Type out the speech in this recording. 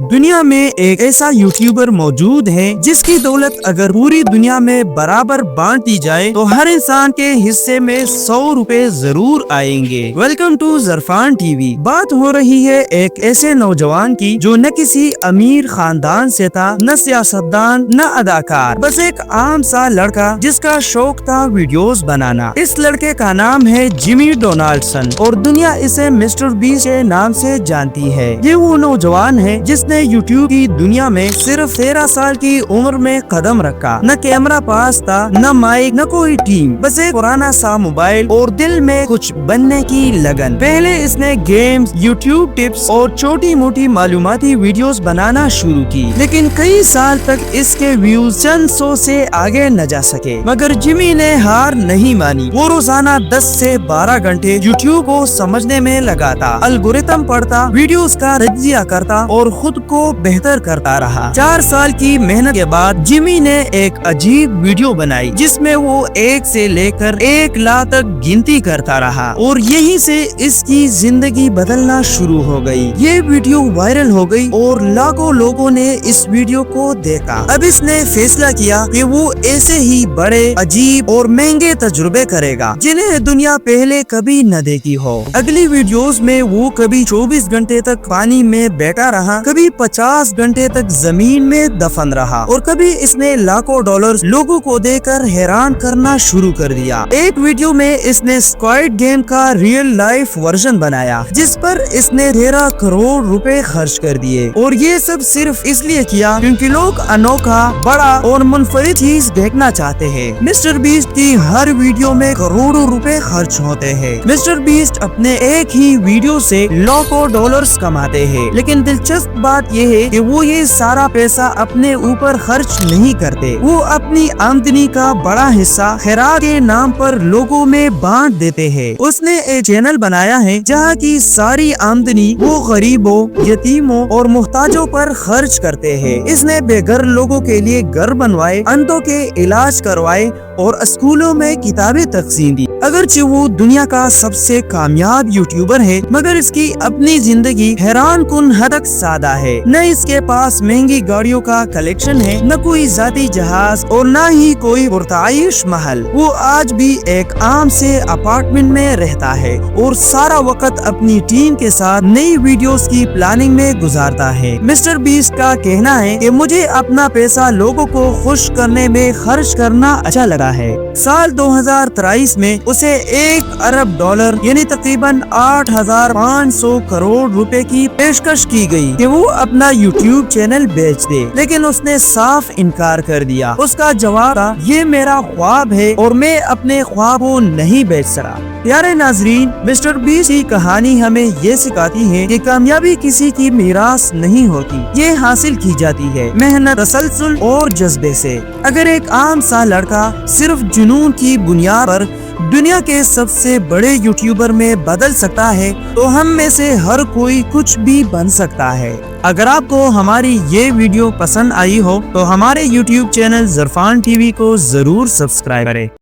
دنیا میں ایک ایسا یوٹیوبر موجود ہے جس کی دولت اگر پوری دنیا میں برابر بانٹ دی جائے تو ہر انسان کے حصے میں 100 روپے ضرور آئیں گے۔ Welcome to Zarfan TV. بات ہو رہی ہے ایک ایسے نوجوان کی جو نہ کسی امیر خاندان سے تھا، نہ سیاستدان، نہ اداکار، بس ایک عام سا لڑکا جس کا شوق تھا ویڈیوز بنانا۔ اس لڑکے کا نام ہے جمی ڈونالڈسن اور دنیا اسے مسٹر بیسٹ کے نام سے جانتی ہے۔ یہ وہ نوجوان ہے جس نے یوٹیوب کی دنیا میں صرف 13 سال کی عمر میں قدم رکھا۔ نہ کیمرہ پاس تھا، نہ مائک، نہ کوئی ٹیم، بس ایک پرانا سا موبائل اور دل میں کچھ بننے کی لگن۔ پہلے اس نے گیمز، یوٹیوب ٹپس اور چھوٹی موٹی معلوماتی ویڈیوز بنانا شروع کی، لیکن کئی سال تک اس کے ویوز چند 100 سے آگے نہ جا سکے۔ مگر جمی نے ہار نہیں مانی۔ وہ روزانہ 10 سے 12 گھنٹے یوٹیوب کو سمجھنے میں لگاتا، الگورتھم پڑھتا، ویڈیوز کا تجزیہ کرتا اور خود کو بہتر کرتا رہا۔ 4 سال کی محنت کے بعد جمی نے ایک عجیب ویڈیو بنائی جس میں وہ 1 سے لے کر 1 لاکھ تک گنتی کرتا رہا اور یہیں سے اس کی زندگی بدلنا شروع ہو گئی۔ یہ ویڈیو وائرل ہو گئی اور لاکھوں لوگوں نے اس ویڈیو کو دیکھا۔ اب اس نے فیصلہ کیا کہ وہ ایسے ہی بڑے، عجیب اور مہنگے تجربے کرے گا جنہیں دنیا پہلے کبھی نہ دیکھی ہو۔ اگلی ویڈیوز میں وہ کبھی 24 گھنٹے تک پانی میں بیٹھا رہا، کبھی 50 گھنٹے تک زمین میں دفن رہا اور کبھی اس نے لاکھوں ڈالرز لوگوں کو دے کر حیران کرنا شروع کر دیا۔ ایک ویڈیو میں اس نے اسکوائڈ گیم کا ریئل لائف ورژن بنایا جس پر اس نے 13 کروڑ روپے خرچ کر دیے، اور یہ سب صرف اس لیے کیا کیونکہ لوگ انوکھا، بڑا اور منفرد چیز دیکھنا چاہتے ہیں۔ مسٹر بیسٹ کی ہر ویڈیو میں کروڑوں روپے خرچ ہوتے ہیں۔ مسٹر بیسٹ اپنے ایک ہی ویڈیو سے لاکھوں ڈالرز کماتے ہیں، لیکن دلچسپ بات یہ ہے کہ وہ یہ سارا پیسہ اپنے اوپر خرچ نہیں کرتے۔ وہ اپنی آمدنی کا بڑا حصہ خیرات کے نام پر لوگوں میں بانٹ دیتے ہیں۔ اس نے ایک چینل بنایا ہے جہاں کی ساری آمدنی وہ غریبوں، یتیموں اور محتاجوں پر خرچ کرتے ہیں۔ اس نے بے گھر لوگوں کے لیے گھر بنوائے، اندھوں کے علاج کروائے اور اسکولوں میں کتابیں تقسیم دی۔ اگرچہ وہ دنیا کا سب سے کامیاب یوٹیوبر ہے، مگر اس کی اپنی زندگی حیران کن حد تک سادہ ہے۔ نہ اس کے پاس مہنگی گاڑیوں کا کلیکشن ہے، نہ کوئی ذاتی جہاز اور نہ ہی کوئی پرتعیش محل۔ وہ آج بھی ایک عام سے اپارٹمنٹ میں رہتا ہے اور سارا وقت اپنی ٹیم کے ساتھ نئی ویڈیوز کی پلاننگ میں گزارتا ہے۔ مسٹر بیسٹ کا کہنا ہے کہ مجھے اپنا پیسہ لوگوں کو خوش کرنے میں خرچ کرنا اچھا لگا ہے۔ سال 2023 میں اسے 1 ارب ڈالر یعنی تقریباً 8,500 کروڑ روپے کی پیشکش کی گئی کہ وہ اپنا یوٹیوب چینل بیچ دے، لیکن اس نے صاف انکار کر دیا۔ اس کا جواب تھا، یہ میرا خواب ہے اور میں اپنے خواب کو نہیں بیچ سکتا۔ پیارے ناظرین، مسٹر بیسٹ کی کہانی ہمیں یہ سکھاتی ہے کہ کامیابی کسی کی میراث نہیں ہوتی، یہ حاصل کی جاتی ہے محنت، تسلسل اور جذبے سے۔ اگر ایک عام سا لڑکا صرف جنون کی بنیاد پر دنیا کے سب سے بڑے یوٹیوبر میں بدل سکتا ہے تو ہم میں سے ہر کوئی کچھ بھی بن سکتا ہے۔ اگر آپ کو ہماری یہ ویڈیو پسند آئی ہو تو ہمارے یوٹیوب چینل زرفان ٹی وی کو ضرور سبسکرائب کریں۔